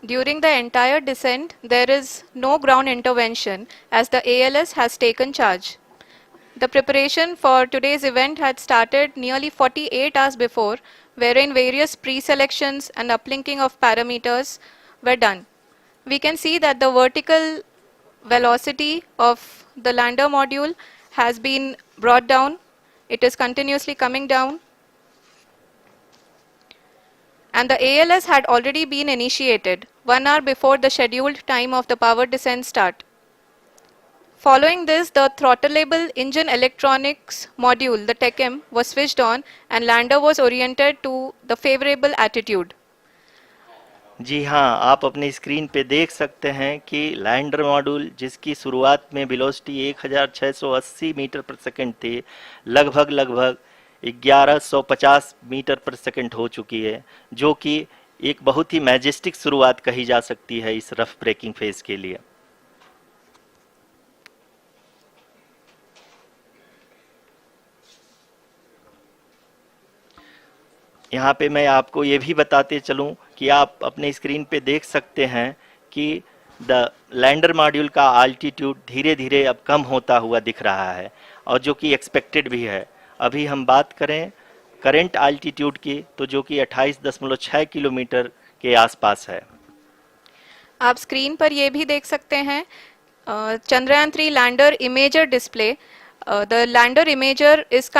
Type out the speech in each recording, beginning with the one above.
During the entire descent, there is no ground intervention as the ALS has taken charge. The preparation for today's event had started nearly 48 hours before, wherein various pre-selections and uplinking of parameters were done. We can see that the vertical velocity of the lander module has been brought down. It is continuously coming down. And the ALS had already been initiated 1 hour before the scheduled time of the power descent start. Following this, the throttleable engine electronics module, the TECM, was switched on and lander was oriented to the favorable attitude. जी हाँ, आप अपनी screen पे देख सकते हैं कि lander module जिसकी शुरुआत में वेलोसिटी 1680 मीटर पर सेकंड थी, लगभग 1150 मीटर पर सेकंड हो चुकी है, जो कि एक बहुत ही मैजेस्टिक शुरुआत कही जा सकती है इस रफ ब्रेकिंग फेज के लिए। यहाँ पे मैं आपको ये भी बताते चलूँ कि आप अपने स्क्रीन पे देख सकते हैं कि द लैंडर मॉड्यूल का आल्टीट्यूड धीरे धीरे अब कम होता हुआ दिख रहा है, और जो कि एक्सपेक्टेड भी है। अभी हम बात करें करंट आल्टीट्यूड की, तो जो कि 28.6 किलोमीटर के आसपास है। आप स्क्रीन पर ये भी देख सकते हैं Chandrayaan 3 lander imager display. The lander imager is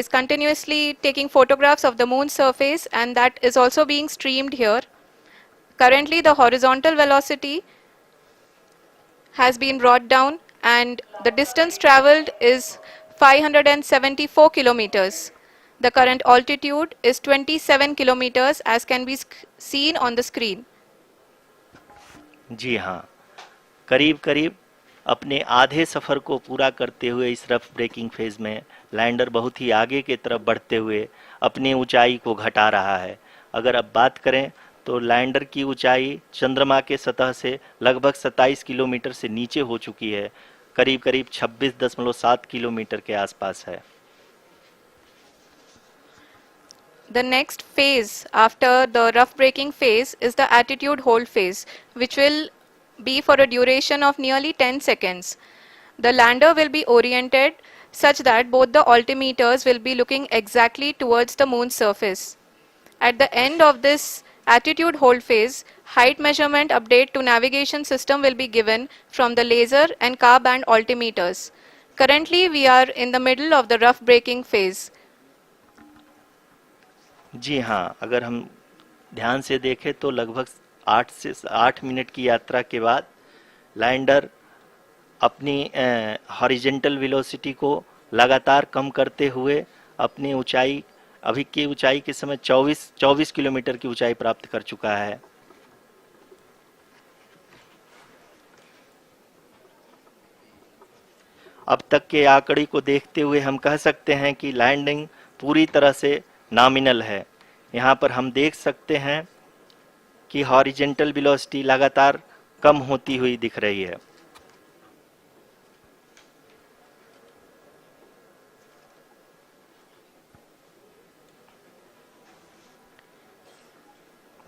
continuously taking photographs of the moon's surface, and that is also being streamed here. Currently the horizontal velocity has been brought down and the distance traveled is 574 kilometers. The current altitude is 27 kilometers as can be seen on the screen. जी हाँ, करीब करीब अपने आधे सफ़र को पूरा करते हुए इस रफ ब्रेकिंग फेज में लैंडर बहुत ही आगे की तरफ बढ़ते हुए अपनी ऊंचाई को घटा रहा है। अगर अब बात करें तो लैंडर की ऊंचाई चंद्रमा के सतह से लगभग 27 किलोमीटर से नीचे हो चुकी है, करीब करीब 26.7 किलोमीटर के आसपास है। The next phase after the rough braking phase is the attitude hold phase, which will be for a duration of nearly 10 seconds. The lander will be oriented such that both the altimeters will be looking exactly towards the moon's surface. At the end of this attitude hold phase, height measurement update to navigation system will be given from the laser and car band altimeters. Currently, we are in the middle of the rough braking phase. जी हाँ, अगर हम ध्यान से देखें तो लगभग 8 minute की यात्रा के बाद लैंडर अपनी हॉरिजेंटल वेलोसिटी को लगातार कम करते हुए अपनी ऊंचाई, अभी की ऊंचाई के समय 24 किलोमीटर की ऊंचाई प्राप्त कर चुका है। अब तक के आंकड़े को देखते हुए हम कह सकते हैं कि लैंडिंग पूरी तरह से नॉमिनल है। यहाँ पर हम देख सकते हैं कि हॉरिजेंटल वेलोसिटी लगातार कम होती हुई दिख रही है।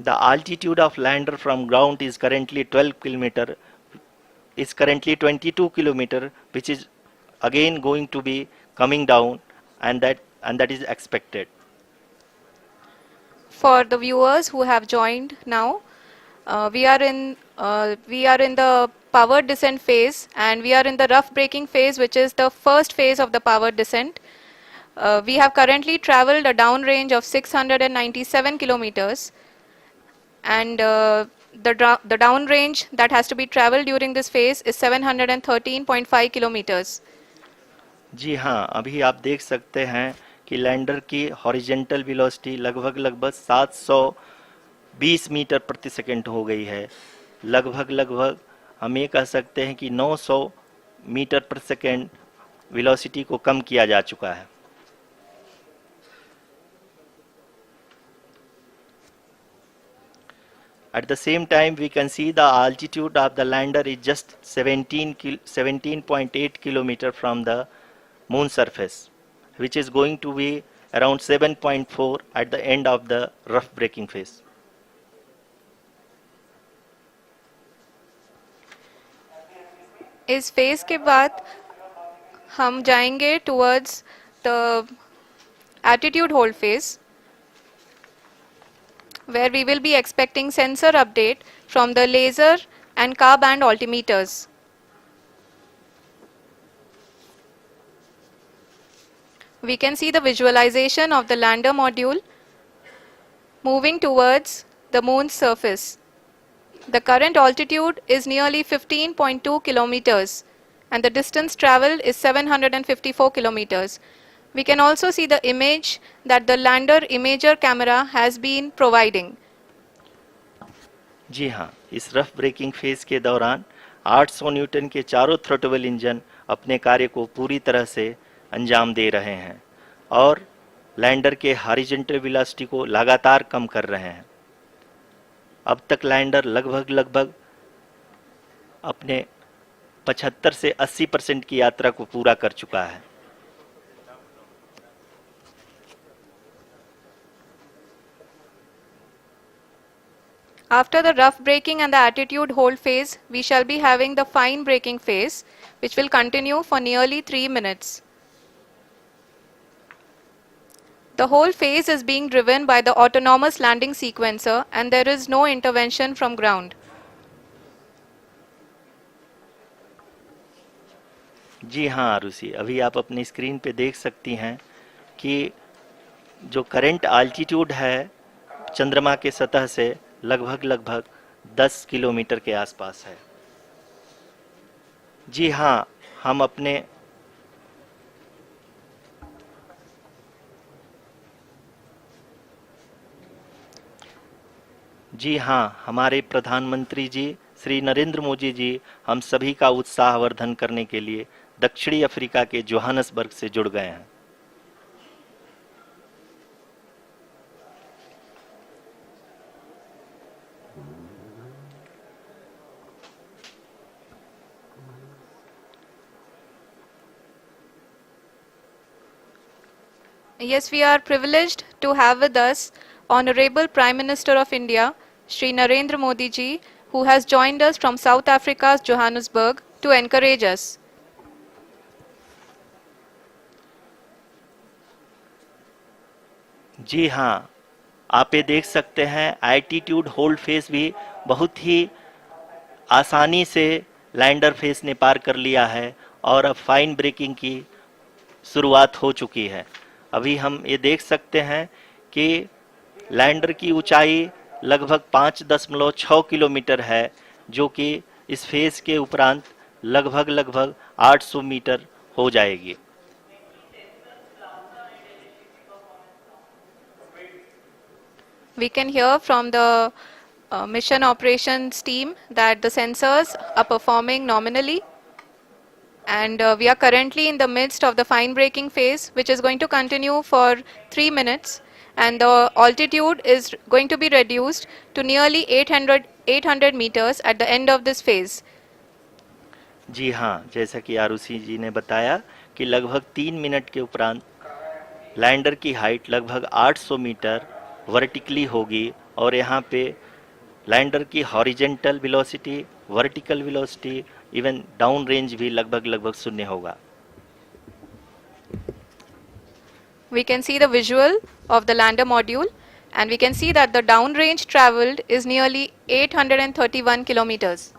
The altitude of lander from ground is currently 22 kilometer, which is again going to be coming down, and that is expected. For the viewers who have joined now, we are in the power descent phase, and we are in the rough braking phase, which is the first phase of the power descent. We have currently traveled a downrange of 697 kilometers, and the downrange that has to be traveled during this phase is 713.5 kilometers. जी हाँ, अभी आप देख सकते हैं कि lander की horizontal velocity लगभग 720 metre प्रति सेकंड हो गई है। लगभग हम ये कह सकते हैं कि 900 मीटर पर सेकंड वेलोसिटी को कम किया जा चुका है। At the same time, we can see the altitude of the lander is just 17.8 kilometer from the moon surface, which is going to be around 7.4 at the end of the rough braking phase. इस phase के बाद हम जाएंगे towards the attitude hold phase, where we will be expecting sensor update from the laser and car band altimeters. We can see the visualization of the lander module moving towards the moon's surface. The current altitude is nearly 15.2 kilometers and the distance traveled is 754 kilometers. We can also see the image that the lander imager camera has been providing. जी हाँ, इस rough breaking phase के दौरान 800 Newton के चारों throttle engine अपने कार्य को पूरी तरह से अंजाम दे रहे हैं और लैंडर के हॉरिजॉन्टल वेलोसिटी को लगातार कम कर रहे हैं। अब तक लैंडर लगभग अपने 75 से 80% की यात्रा को पूरा कर चुका है। After the rough braking and the attitude hold phase, we shall be having the fine braking phase, which will continue for nearly 3 minutes. The whole phase is being driven by the autonomous landing sequencer and there is no intervention from ground. जी हाँ आरुषि, अभी आप अपनी screen पे देख सकती हैं कि जो करंट आल्टीट्यूड है चंद्रमा के सतह से लगभग 10 किलोमीटर के आसपास है। जी हाँ, हमारे प्रधानमंत्री जी श्री नरेंद्र मोदी जी हम सभी का उत्साहवर्धन करने के लिए दक्षिणी अफ्रीका के जोहानसबर्ग से जुड़ गए हैं। Yes, we are privileged to have with us Honorable Prime Minister of India, Shri Narendra Modi ji, who has joined us from South Africa's Johannesburg to encourage us. जी हाँ, आप ये देख सकते हैं एटीट्यूड होल्ड फेस भी बहुत ही आसानी से लैंडर फेस ने पार कर लिया है और अब फाइन ब्रेकिंग की शुरुआत हो चुकी है। अभी हम ये देख सकते हैं कि लैंडर की ऊंचाई लगभग 5.6 किलोमीटर है, जो कि इस फेज के उपरांत लगभग 800 मीटर हो जाएगी। We can hear from the mission operations team that the sensors are performing nominally. And we are currently in the midst of the fine braking phase, which is going to continue for 3 minutes. And the altitude is going to be reduced to nearly 800 meters at the end of this phase. जी हाँ, जैसा कि आरुषि जी ने बताया कि लगभग 3 minute के उपरांत lander की हाइट लगभग 800 मीटर वर्टिकली होगी और यहाँ पे लैंडर की horizontal velocity, vertical velocity, even down range भी लगभग शून्य होगा। We can see the visual of the lander module and we can see that the down range traveled is nearly 831 kilometers.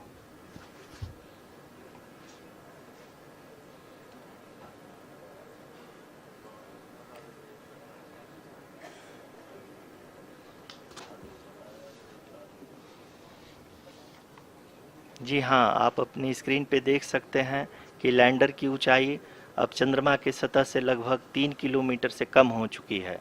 जी हाँ, आप अपनी स्क्रीन पे देख सकते हैं कि लैंडर की ऊंचाई अब चंद्रमा के सतह से लगभग 3 किलोमीटर से कम हो चुकी है।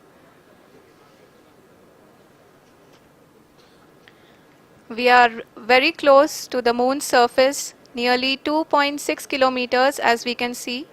We are very close to the moon's surface, nearly 2.6 kilometers as we can see.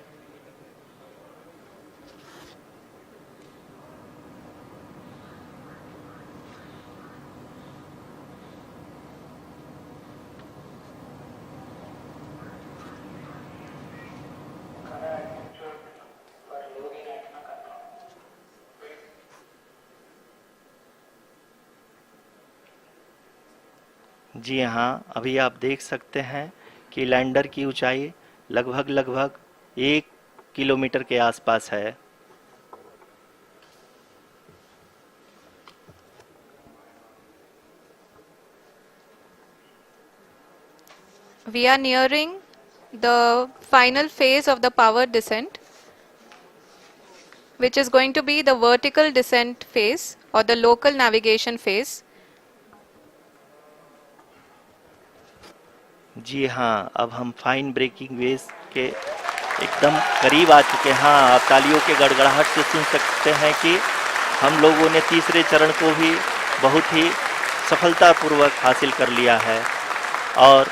जी हाँ, अभी आप देख सकते हैं कि लैंडर की ऊंचाई लगभग लगभग 1 किलोमीटर के आसपास है। We are nearing the final phase of the power descent, which is going to be the vertical descent phase or the local navigation phase. जी हाँ, अब हम फाइन ब्रेकिंग वेव्स के एकदम करीब आ चुके हैं। हाँ, आप तालियों के गड़गड़ाहट से सुन सकते हैं कि हम लोगों ने तीसरे चरण को भी बहुत ही सफलतापूर्वक हासिल कर लिया है और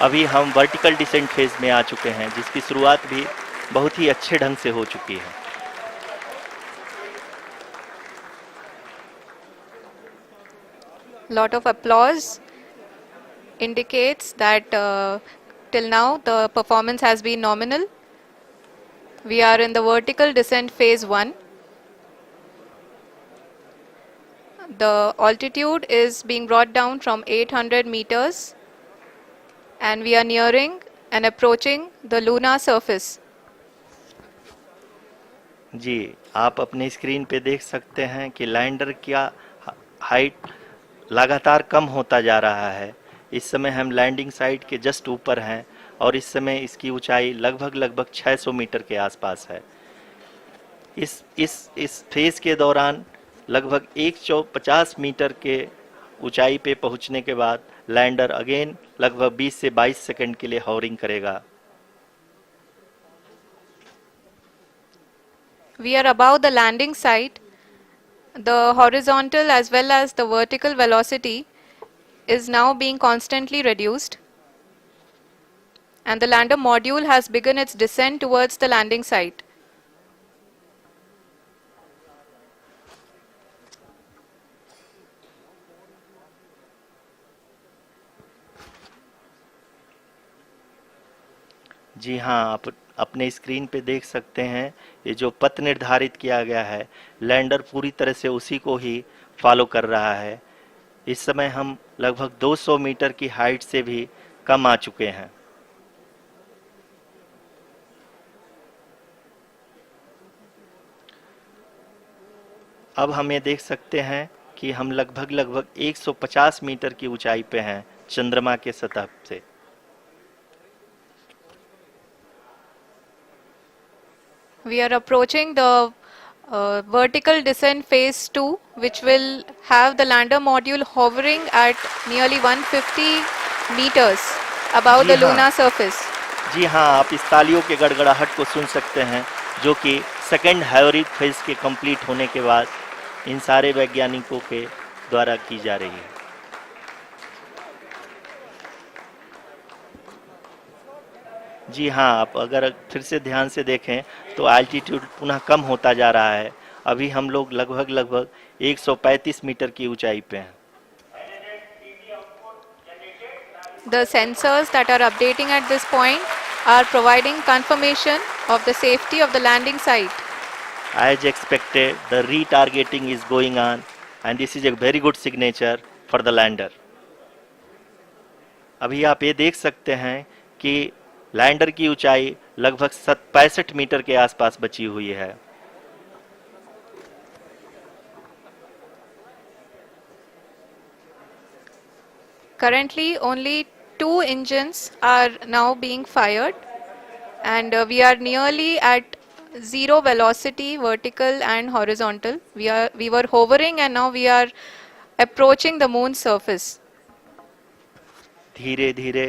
अभी हम वर्टिकल डिसेंट फेज में आ चुके हैं, जिसकी शुरुआत भी बहुत ही अच्छे ढंग से हो चुकी है। Lot of applause indicates that till now the performance has been nominal. We are in the vertical descent phase 1. The altitude is being brought down from 800 meters and we are nearing and approaching the lunar surface. जी, आप अपने screen पे देख सकते हैं कि lander का height लगातार कम होता जा रहा है। इस समय हम लैंडिंग साइट के जस्ट ऊपर हैं और इस समय इसकी ऊंचाई लगभग लगभग 600 मीटर के आसपास है। इस फेज के दौरान लगभग 150 मीटर के ऊंचाई पे पहुंचने के बाद लैंडर अगेन लगभग 20 से 22 सेकंड के लिए हॉवरिंग करेगा। We are above the landing site. The horizontal as well as the vertical velocity is now being constantly reduced. And the lander module has begun its descent towards the landing site. जी हाँ, आप अपने screen पे देख सकते हैं ये जो पथ निर्धारित किया गया है, लैंडर पूरी तरह से उसी को ही फॉलो कर रहा है। इस समय हम लगभग 200 मीटर की हाइट से भी कम आ चुके हैं। अब हम ये देख सकते हैं कि हम लगभग लगभग 150 मीटर की ऊंचाई पे हैं चंद्रमा के सतह से। We are approaching the vertical descent phase 2, which will have the lander module hovering at nearly 150 meters above the जी हाँ। lunar surface. जी हाँ, आप इस तालियों के गड़गड़ाहट को सुन सकते हैं, जो कि सेकेंड हाइवरिक फेज के कंप्लीट होने के बाद इन सारे वैज्ञानिकों के द्वारा की जा रही है। जी हाँ, आप अगर फिर से ध्यान से देखें तो एल्टीट्यूड पुनः कम होता जा रहा है। अभी हम लोग लगभग लगभग 135 मीटर की ऊंचाई पे हैं। The sensors that are updating at this point are providing confirmation of the safety of the landing site. As expected, the retargeting is going on and this is a very good signature for the lander. अभी आप ये देख सकते हैं कि lander की ऊंचाई लगभग 65 मीटर के आसपास बची हुई है। Currently, only 2 engines are now being fired, and we are nearly at zero velocity, vertical and horizontal. We were hovering, and now we are approaching the moon's surface. धीरे धीरे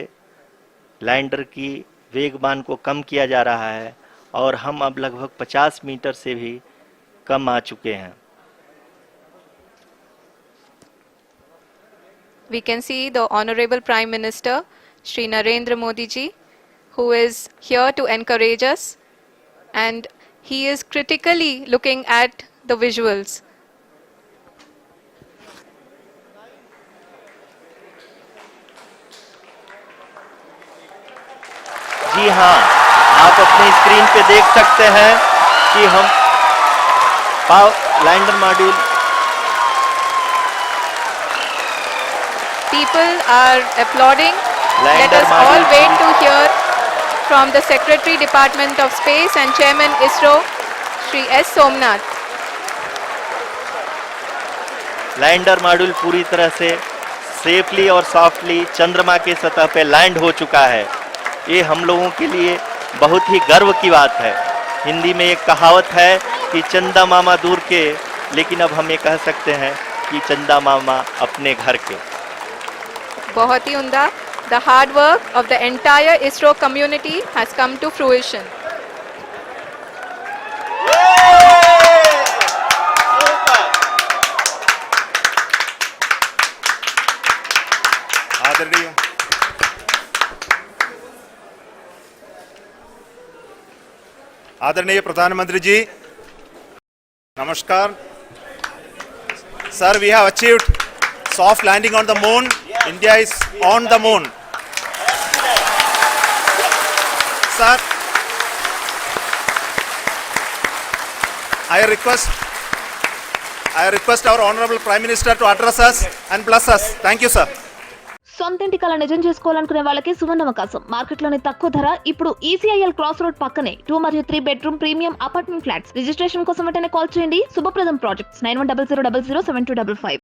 लैंडर की वेगमान को कम किया जा रहा है और हम अब लगभग 50 मीटर से भी कम आ चुके हैं। We can see the Honorable Prime Minister, Shri Narendra Modi ji, who is here to encourage us, and he is critically looking at the visuals. जी हाँ, आप अपने स्क्रीन पे देख सकते हैं कि हम lander module People are applauding. Let Lander us all module wait to hear from the Secretary Department of Space and Chairman ISRO, Shri S. Somnath. Lander module पूरी तरह से सेफली और सॉफ्टली चंद्रमा के सतह पे लैंड हो चुका है। ये हम लोगों के लिए बहुत ही गर्व की बात है। हिंदी में एक कहावत है कि चंदा मामा दूर के, लेकिन अब हम ये कह सकते हैं कि चंदा मामा अपने घर के। बहुत ही उम्दा। The hard work of the entire ISRO community has come to fruition. आदरणीय आदरणीय प्रधानमंत्री जी, नमस्कार। Sir, we have achieved soft landing on the moon. India is on the moon. Sir, I request our Honorable Prime Minister to address us and bless us. Thank you, sir. సొంతింటి కల నిజం చేసుకోవాలనుకునే వాళ్ళకి సువర్ణ అవకాశం. మార్కెట్లోని తక్కువ ధర ఇప్పుడు ECIL క్రాస్ రోడ్ పక్కనే 2 మరియు 3 bedroom premium apartment flats. Registration కోసం వెంటనే కాల్ చేయండి. శుభప్రదం ప్రాజెక్ట్స్ 9100007255.